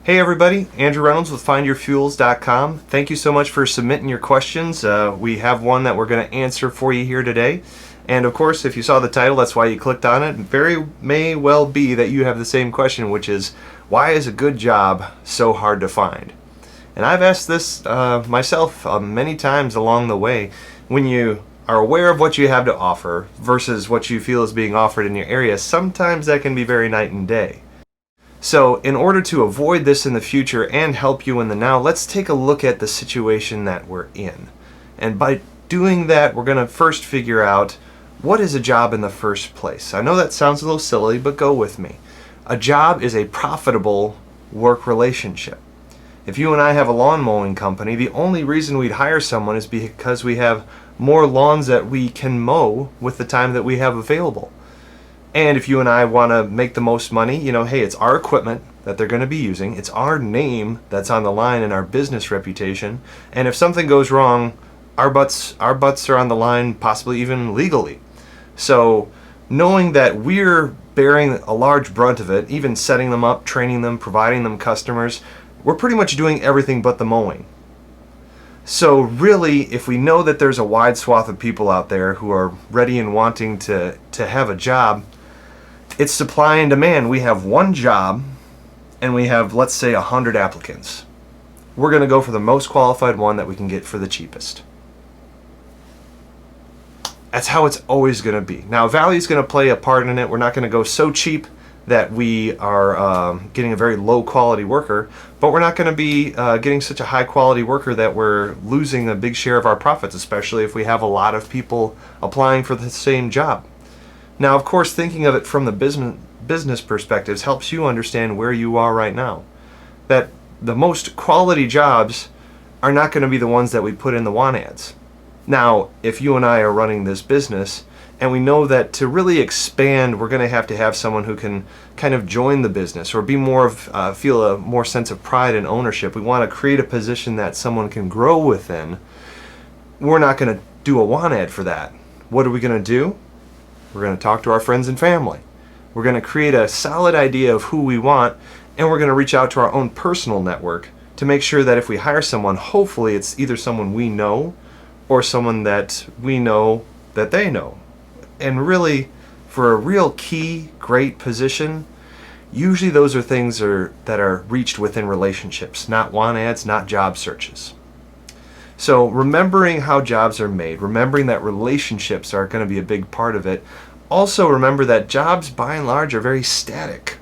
Hey everybody, Andrew Reynolds with FindYourFuels.com. Thank you so much for submitting your questions. We have one that we're going to answer for you here today. And of course, if you saw the title, that's why you clicked on it. Very may well be that you have the same question, which is, why is a good job so hard to find? And I've asked this myself many times along the way. When you are aware of what you have to offer versus what you feel is being offered in your area, sometimes that can be very night and day. So in order to avoid this in the future and help you in the now, let's take a look at the situation that we're in. And by doing that, we're going to first figure out, what is a job in the first place? I know that sounds a little silly, but go with me. A job is a profitable work relationship. If you and I have a lawn mowing company, the only reason we'd hire someone is because we have more lawns that we can mow with the time that we have available. And if you and I want to make the most money, hey, it's our equipment that they're going to be using. It's our name that's on the line and our business reputation. And if something goes wrong, our butts are on the line, possibly even legally. So knowing that we're bearing a large brunt of it, even setting them up, training them, providing them customers, we're pretty much doing everything but the mowing. So really, if we know that there's a wide swath of people out there who are ready and wanting to have a job, it's supply and demand. We have one job and we have, let's say, 100 applicants. We're going to go for the most qualified one that we can get for the cheapest. That's how it's always going to be. Now, value is going to play a part in it. We're not going to go so cheap that we are getting a very low quality worker, but we're not going to be getting such a high quality worker that we're losing a big share of our profits, especially if we have a lot of people applying for the same job. Now, of course, thinking of it from the business perspectives helps you understand where you are right now. That the most quality jobs are not going to be the ones that we put in the want ads. Now, if you and I are running this business and we know that to really expand, we're going to have someone who can kind of join the business or be more of, feel a more sense of pride and ownership. We want to create a position that someone can grow within. We're not going to do a want ad for that. What are we going to do? We're going to talk to our friends and family. We're going to create a solid idea of who we want, and we're going to reach out to our own personal network to make sure that if we hire someone, hopefully it's either someone we know or someone that we know that they know. And really, for a real key, great position, usually those are things that are reached within relationships, not want ads, not job searches. So remembering how jobs are made, remembering that relationships are going to be a big part of it. Also remember that jobs by and large are very static.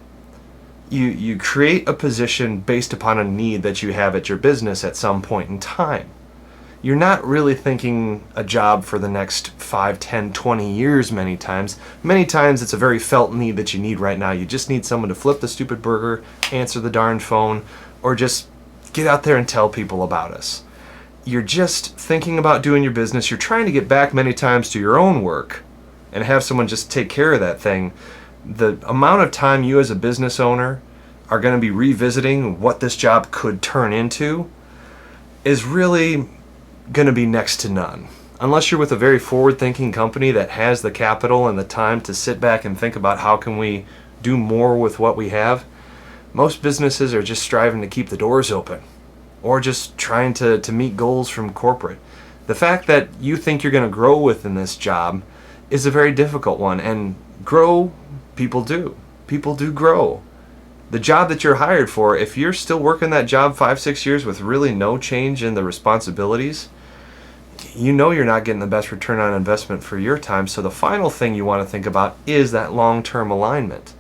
You create a position based upon a need that you have at your business at some point in time. You're not really thinking a job for the next 5, 10, 20 years many times. Many times it's a very felt need that you need right now. You just need someone to flip the stupid burger, answer the darn phone, or just get out there and tell people about us. You're just thinking about doing your business. You're trying to get back many times to your own work and have someone just take care of that thing. The amount of time you as a business owner are going to be revisiting what this job could turn into is really going to be next to none. Unless you're with a very forward-thinking company that has the capital and the time to sit back and think about how can we do more with what we have, most businesses are just striving to keep the doors open or just trying to meet goals from corporate. The fact that you think you're going to grow within this job is a very difficult one, and grow, people do. People do grow. The job that you're hired for, if you're still working that job 5, 6 years with really no change in the responsibilities, you know you're not getting the best return on investment for your time. So the final thing you want to think about is that long-term alignment.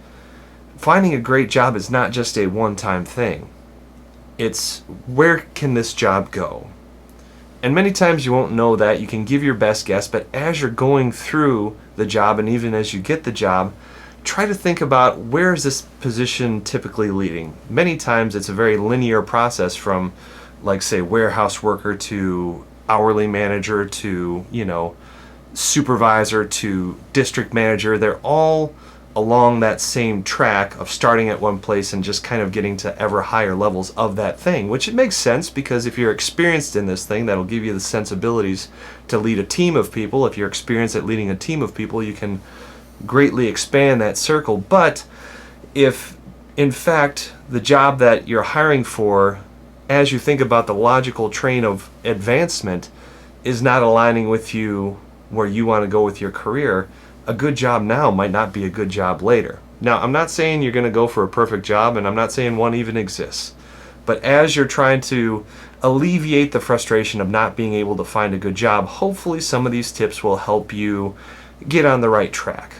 Finding a great job is not just a one-time thing. It's, where can this job go? And many times you won't know that. You can give your best guess, but as you're going through the job and even as you get the job, try to think about, where is this position typically leading? Many times it's a very linear process from, like, say, warehouse worker to hourly manager to, supervisor to district manager. They're all along that same track of starting at one place and just kind of getting to ever higher levels of that thing, which it makes sense, because if you're experienced in this thing, that'll give you the sensibilities to lead a team of people. If you're experienced at leading a team of people, you can greatly expand that circle. But if In fact, the job that you're hiring for, as you think about the logical train of advancement, is not aligning with you where you want to go with your career. A good job now might not be a good job later. Now, I'm not saying you're going to go for a perfect job, and I'm not saying one even exists. But as you're trying to alleviate the frustration of not being able to find a good job, hopefully some of these tips will help you get on the right track.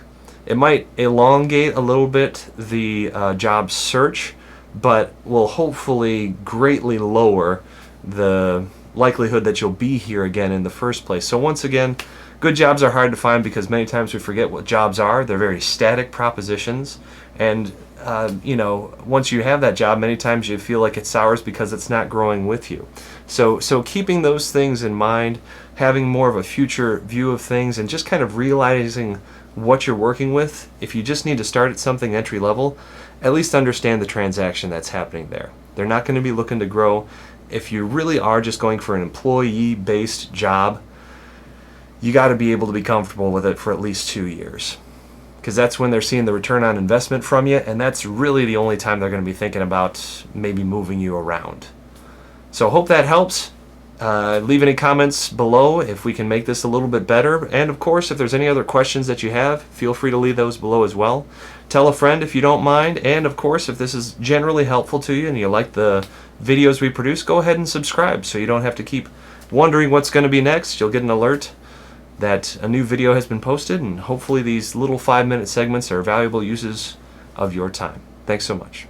It might elongate a little bit the job search, but will hopefully greatly lower the likelihood that you'll be here again in the first place. So once again, good jobs are hard to find because many times we forget what jobs are. They're very static propositions, and once you have that job, many times you feel like it's ours because it's not growing with you. So keeping those things in mind, having more of a future view of things, and just kind of realizing what you're working with. If you just need to start at something entry level, at least understand the transaction that's happening there. They're not going to be looking to grow. If you really are just going for an employee-based job, you got to be able to be comfortable with it for at least 2 years, because that's when they're seeing the return on investment from you, and that's really the only time they're going to be thinking about maybe moving you around. So hope that helps. Leave any comments below if we can make this a little bit better, and of course if there's any other questions that you have, feel free to leave those below as well. Tell a friend if you don't mind, and of course if this is generally helpful to you and you like the videos we produce, go ahead and subscribe so you don't have to keep wondering what's going to be next. You'll get an alert that a new video has been posted, and hopefully these little 5-minute segments are valuable uses of your time. Thanks so much.